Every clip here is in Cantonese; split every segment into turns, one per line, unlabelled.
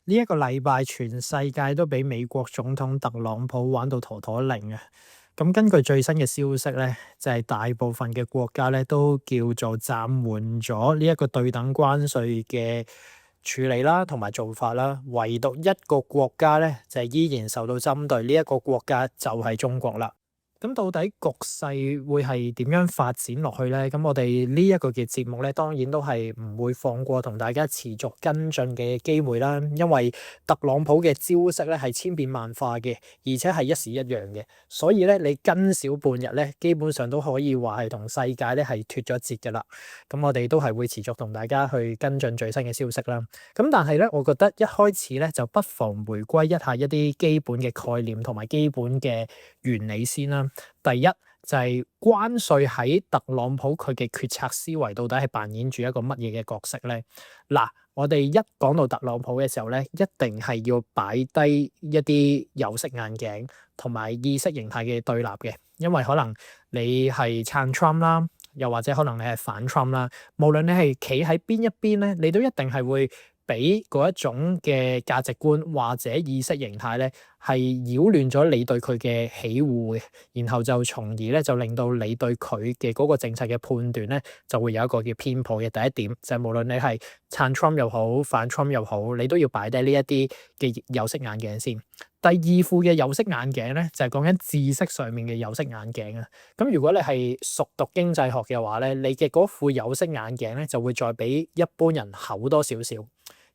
呢一個禮拜全世界都俾美國總統特朗普玩到陀陀擰啊！咁根據最新嘅消息咧，就係大部分嘅國家咧都叫做暫緩咗呢一個對等關稅嘅處理啦，同埋做法啦。唯獨一個國家咧就係依然受到針對，呢一個國家就係中國啦。咁到底局勢會係點樣發展落去呢？咁我哋呢一個嘅節目咧，當然都係唔會放過同大家持續跟進嘅機會啦。因為特朗普嘅招式咧係千變萬化嘅，而且係一時一樣嘅，所以咧你跟少半日咧，基本上都可以話係同世界咧係脫咗節㗎啦。咁我哋都係會持續同大家去跟進最新嘅消息啦。咁但係咧，我覺得一開始咧就不妨回歸一下一啲基本嘅概念同埋基本嘅原理先啦。第一就係關稅喺特朗普佢嘅決策思維到底係扮演住一個乜嘢嘅角色咧？嗱，我哋一講到特朗普嘅時候咧，一定係要擺低一啲有色眼鏡同埋意識形態嘅對立嘅，因為可能你係撐 Trump 啦，又或者可能你係反 Trump 啦，無論你係企喺邊一邊咧，你都一定係會俾嗰一種嘅價值觀或者意識形態咧，係擾亂咗你對佢嘅喜惡嘅，然後就從而咧就令到你對佢嘅嗰個政策嘅判斷咧，就會有一個叫偏頗嘅。第一點就係無論你係撐 Trump 又好，反 Trump 又好，你都要擺低呢一啲嘅有色眼鏡先。第二副嘅有色眼鏡咧，就係講緊知識上面嘅有色眼鏡啊。咁如果你係熟讀經濟學嘅話咧，你嘅嗰副有色眼鏡咧就會再比一般人厚多少少。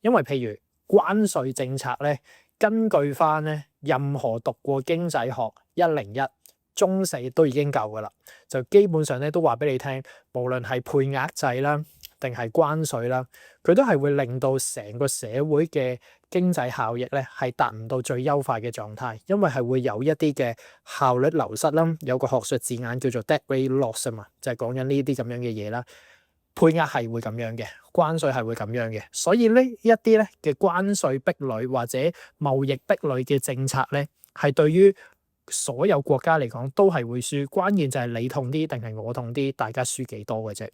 因為譬如關稅政策咧，根據翻咧，任何讀過經濟學101中四都已經夠噶啦，就基本上咧都話俾你聽，無論係配額制啦，定係關稅啦，佢都係會令到成個社會嘅經濟效益咧係達唔到最優化嘅狀態，因為係會有一啲嘅效率流失啦，有個學術字眼叫做 debt rate loss 啊嘛，就係講緊呢啲咁樣嘅嘢啦。配額係會咁樣嘅，關稅係會咁樣嘅，所以呢一啲咧嘅關稅壁壘或者貿易壁壘嘅政策咧，係對於所有國家嚟講都係會輸。關鍵就係你痛啲定係我痛啲，大家輸幾多嘅啫。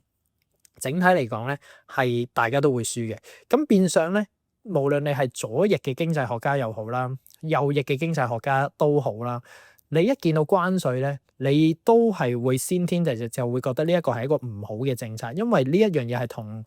整體嚟講咧，係大家都會輸嘅。咁變相咧，無論你係左翼嘅經濟學家又好啦，右翼嘅經濟學家都好啦。你一見到關稅咧，你都係會先天就會覺得呢一個係一個唔好嘅政策，因為呢一樣嘢係同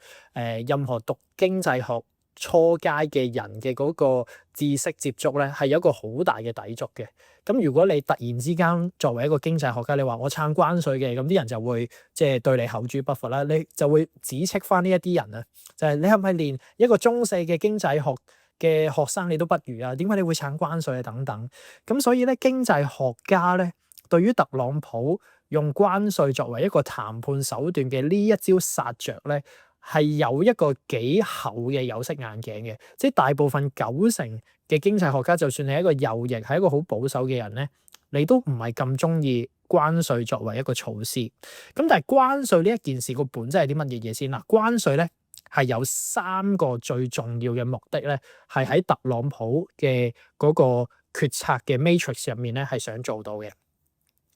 任何讀經濟學初階嘅人嘅嗰個知識接觸咧，係有一個好大嘅抵觸嘅。咁如果你突然之間作為一個經濟學家，你話我撐關稅嘅，咁啲人就會即係對你口誅筆伐啦，你就會指斥翻呢一啲人啊，就係你係咪連一個中四嘅經濟學嘅學生你都不如啊？點解你會撐關稅啊？等等。咁所以咧，經濟學家咧對於特朗普用關稅作為一個談判手段嘅呢一招殺着咧，係有一個幾厚嘅有色眼鏡嘅。即係大部分90%嘅經濟學家，就算你係一個右翼，係一個好保守嘅人咧，你都唔係咁中意關稅作為一個措施。咁但係關稅呢一件事個本質係啲乜嘢嘢先嗱？關稅咧係有3個最重要嘅目的咧，係喺特朗普嘅嗰個決策嘅 matrix 入面咧係想做到嘅。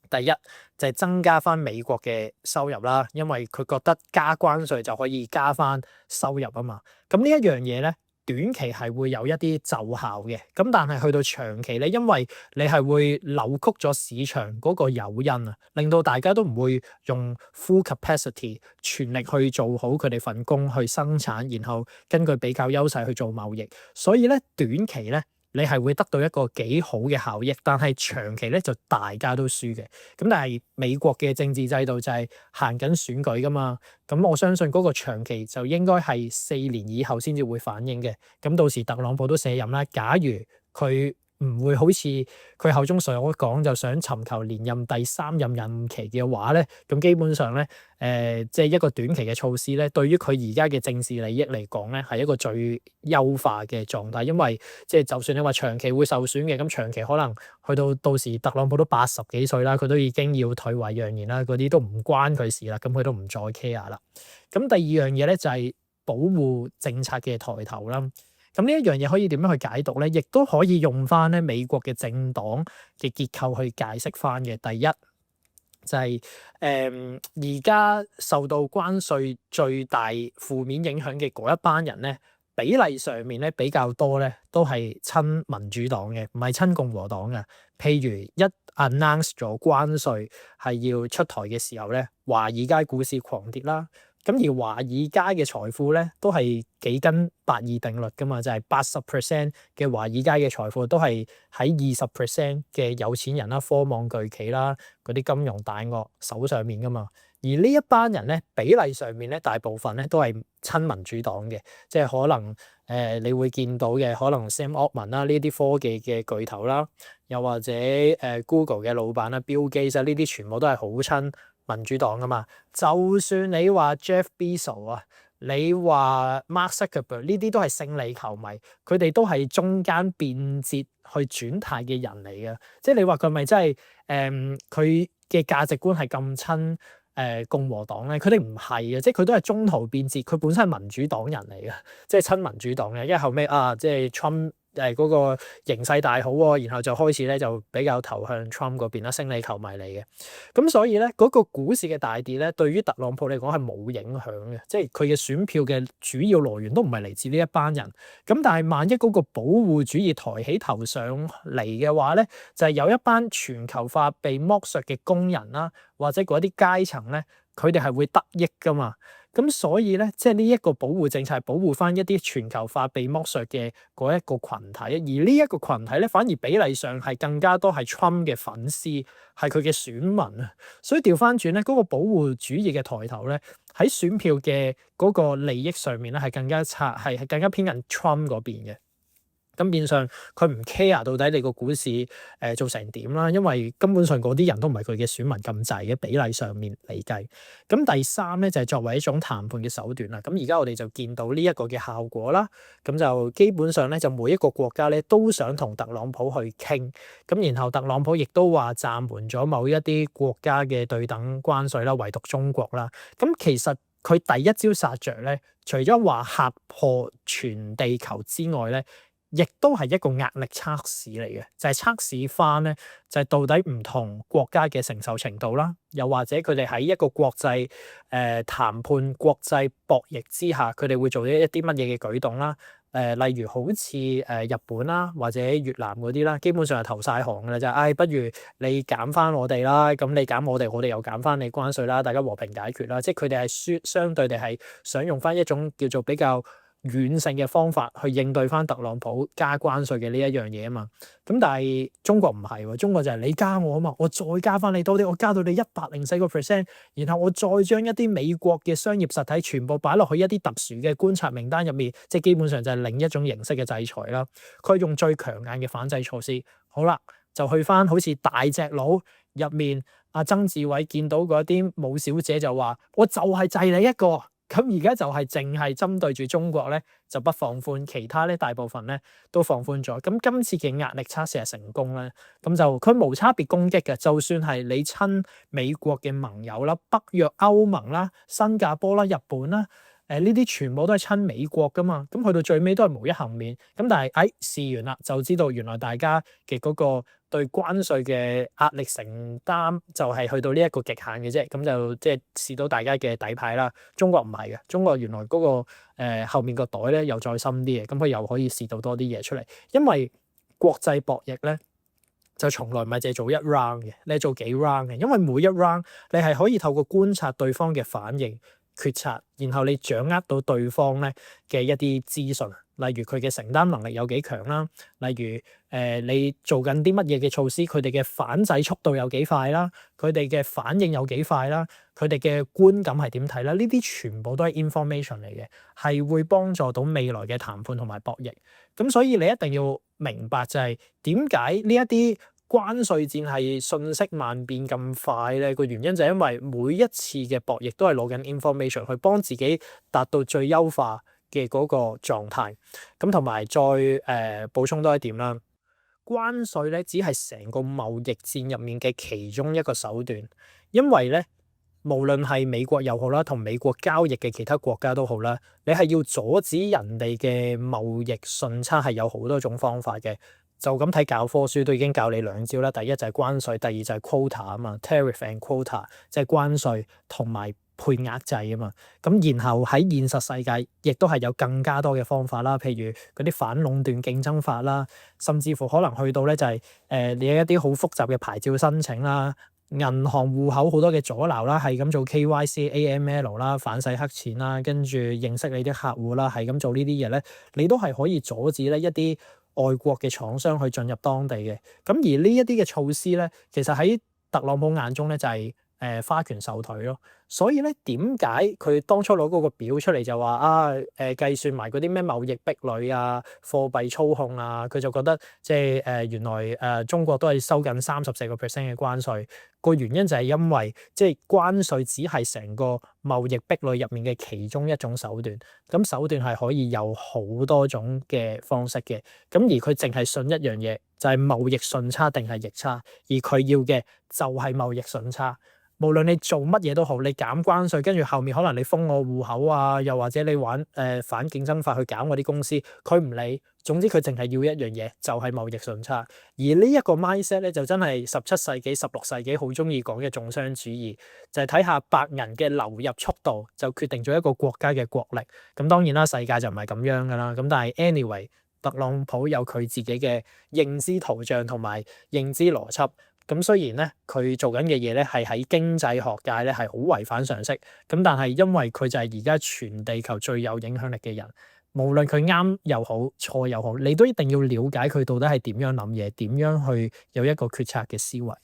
第一就係增加翻美國嘅收入啦，因為佢覺得加關稅就可以加翻收入啊嘛。咁呢一樣嘢咧，短期係會有一啲奏效嘅。咁但係去到長期咧，因為你係會扭曲咗市場嗰個誘因啊，令到大家都唔會用 full capacity 全力去做好佢哋份工去生產，然後根據比較優勢去做貿易。所以咧，短期咧，你係會得到一個幾好嘅效益，但係長期咧就大家都輸嘅。咁但係美國嘅政治制度就係行緊選舉噶嘛，咁我相信嗰個長期就應該係4年以後先至會反映嘅。咁到時特朗普都卸任啦，假如佢唔會好似佢口中所講，就想尋求連任第3任任期嘅話咧，咁基本上咧，即係一個短期嘅措施咧，對於佢而家嘅政治利益嚟講咧，係一個最優化嘅狀態。因為即係就算你話長期會受損嘅，咁長期可能去到時特朗普都80幾歲啦，佢都已經要退位讓賢啦，嗰啲都唔關佢事啦，咁佢都唔再 care 啦。咁第二樣嘢咧就係保護政策嘅抬頭啦。咁呢一樣嘢可以點樣去解讀咧？亦都可以用翻咧美國嘅政黨嘅結構去解釋翻嘅。第一就係而家受到關稅最大負面影響嘅嗰一班人咧，比例上面咧比較多咧，都係親民主黨嘅，唔係親共和黨嘅。譬如一 announce 咗關稅係要出台嘅時候咧，華爾街股市狂跌啦。咁而華爾街嘅財富咧，都係幾跟8·2定律噶嘛，就係80% 嘅華爾街嘅財富都係喺20% 嘅有錢人啦、科網巨企啦、嗰啲金融大鱷手上面噶嘛。而呢一班人咧，比例上面咧，大部分咧都係親民主黨嘅，即係可能你會見到嘅，可能 Sam Altman 啦，呢啲科技嘅巨頭啦，又或者Google 嘅老闆啦，Bill Gates啊，呢啲全部都係好親民主黨噶嘛。就算你話 Jeff Bezos 啊，你話 Mark Zuckerberg 呢啲都係勝利球迷，佢哋都係中間變節去轉態嘅人嚟嘅。即係你話佢咪真係佢嘅價值觀係咁親共和黨咧？佢哋唔係嘅，即係佢都係中途變節，佢本身係民主黨人嚟嘅，即係親民主黨嘅。因為後尾即係 Trump 嗰個形勢大好喎，然後就開始咧就比較投向 Trump 嗰邊啦，勝利球迷嚟嘅。咁所以咧嗰個股市嘅大跌咧，對於特朗普嚟講係冇影響嘅，即係佢嘅選票嘅主要來源都唔係嚟自呢一班人。咁但係萬一嗰個保護主義抬起頭上嚟嘅話咧，就係有一班全球化被剝削嘅工人啦，或者嗰啲階層咧，佢哋係會得益噶嘛。咁所以咧，即係呢一個保護政策係保護翻一啲全球化被剝削嘅嗰一個群體，而呢一個群體咧，反而比例上係更加多係 Trump 嘅粉絲，係佢嘅選民啊。所以調翻轉咧，嗰個保護主義嘅抬頭咧，喺選票嘅嗰個利益上面咧，係更加差，係更加偏近 Trump 嗰邊嘅。咁變相佢唔 care 到底你個股市做成點啦，因為根本上嗰啲人都唔係佢嘅選民咁滯嘅比例上面嚟計。咁第三咧就係作為一種談判嘅手段啦。咁而家我哋就見到呢一個嘅效果啦。咁就基本上咧就每一個國家咧都想同特朗普去傾。咁然後特朗普亦都話暫緩咗某一啲國家嘅對等關稅啦，唯獨中國啦。咁其實佢第一招殺着咧，除咗話嚇破全地球之外咧，亦都係一個壓力測試嚟嘅，就係測試翻咧，就係到底唔同國家嘅承受程度啦，又或者佢哋喺一個國際談判、國際博弈之下，佢哋會做一啲乜嘢嘅舉動啦。例如好似日本啦，或者越南嗰啲啦，基本上係投晒行嘅啦，就係不如你減翻我哋啦，咁你減我哋，我哋又減翻你關稅啦，大家和平解決啦。即係佢哋係相對地係想用翻一種叫做比較軟性嘅方法去應對翻特朗普加關稅嘅呢一樣嘢啊嘛。咁但係中國唔係喎，中國就係你加我啊嘛，我再加翻你多啲，我加到你104%，然後我再將一啲美國嘅商業實體全部擺落去一啲特殊嘅觀察名單入面，即係基本上就係另一種形式嘅制裁啦。佢用最強硬嘅反制措施。好啦，就去翻好似大隻佬入面，阿曾志偉見到嗰啲武小姐就話：我就係制你一個。咁而家就係淨係針對住中國咧，就不放寬，其他咧大部分咧都放寬咗。咁今次嘅壓力測試係成功咧，咁就佢無差別攻擊嘅，就算係你親美國嘅盟友啦、北約、歐盟啦、新加坡啦、日本啦，呢啲全部都係親美國噶嘛。咁去到最尾都係無一幸免。咁但係試完啦，就知道原來大家嘅嗰個對關稅嘅壓力承擔就係去到呢一個極限嘅啫，咁就即係試到大家嘅底牌啦。中國唔係嘅，中國原來嗰個後面個袋咧又再深啲嘅，咁佢又可以試到多啲嘢出嚟。因為國際博弈咧就從來唔係淨係做一 round 嘅，你係做幾 round 嘅，因為每一 round 你係可以透過觀察對方嘅反應決策，然後你掌握到對方咧嘅一啲資訊。例如佢嘅承擔能力有幾強啦，例如你做緊啲乜嘢嘅措施，佢哋嘅反制速度有幾快啦，佢哋嘅反應有幾快啦，佢哋嘅觀感係點睇啦，呢啲全部都係 information 嚟嘅，係會幫助到未來嘅談判同埋博弈。咁所以你一定要明白就係點解呢一啲關稅戰係瞬息萬變咁快咧？個原因就係因為每一次嘅博弈都係攞緊 information 去幫自己達到最優化嘅嗰個狀態。咁同埋再補充多一點啦，關稅咧只係成個貿易戰入面嘅其中一個手段，因為咧無論係美國又好啦，同美國交易嘅其他國家都好啦，你係要阻止人哋嘅貿易順差係有好多種方法嘅。就咁睇教科書都已經教你兩招啦，第一就係關稅，第二就係 quota 啊嘛，tariff and quota， 即係關稅同埋配額制啊嘛。咁然後喺現實世界亦都係有更加多嘅方法啦，譬如嗰啲反壟斷競爭法啦，甚至乎可能去到咧就係你有一啲好複雜嘅牌照申請啦。銀行戶口好多嘅阻撓啦，係咁做 KYC、AML 啦，反洗黑錢啦，跟住認識你啲客戶啦，係咁做呢啲嘢咧，你都係可以阻止咧一啲外國嘅廠商去進入當地嘅。咁而呢一啲嘅措施咧，其實喺特朗普眼中咧就係花拳繡腿咯。所以咧點解佢當初攞嗰個表出嚟就話計算埋嗰啲咩貿易壁壘啊、貨幣操控啊，佢就覺得即係原來中國都係收緊34%嘅關稅。個原因就係因為即係關稅只係成個貿易壁壘入面嘅其中一種手段，咁手段係可以有好多種嘅方式嘅。咁而佢淨係信一樣嘢，就係貿易順差定係逆差，而佢要嘅就係貿易順差。無論你做乜嘢都好，你減關稅，跟住後面可能你封我戶口啊，又或者你玩反競爭法去搞我啲公司，佢唔理。總之佢淨係要一樣嘢，就係貿易順差。而呢一個 mindset 咧，就真係17世紀、16世紀好中意講嘅重商主義，就係睇下白銀嘅流入速度，就決定咗一個國家嘅國力。咁當然啦，世界就唔係咁樣噶啦。咁但係 anyway，特朗普有佢自己嘅認知圖像同埋認知邏輯。咁雖然咧，佢做緊嘅嘢咧係喺經濟學界咧係好違反常識，咁但係因為佢就係而家全地球最有影響力嘅人，無論佢啱又好錯又好，你都一定要了解佢到底係點樣諗嘢，點樣去有一個決策嘅思維。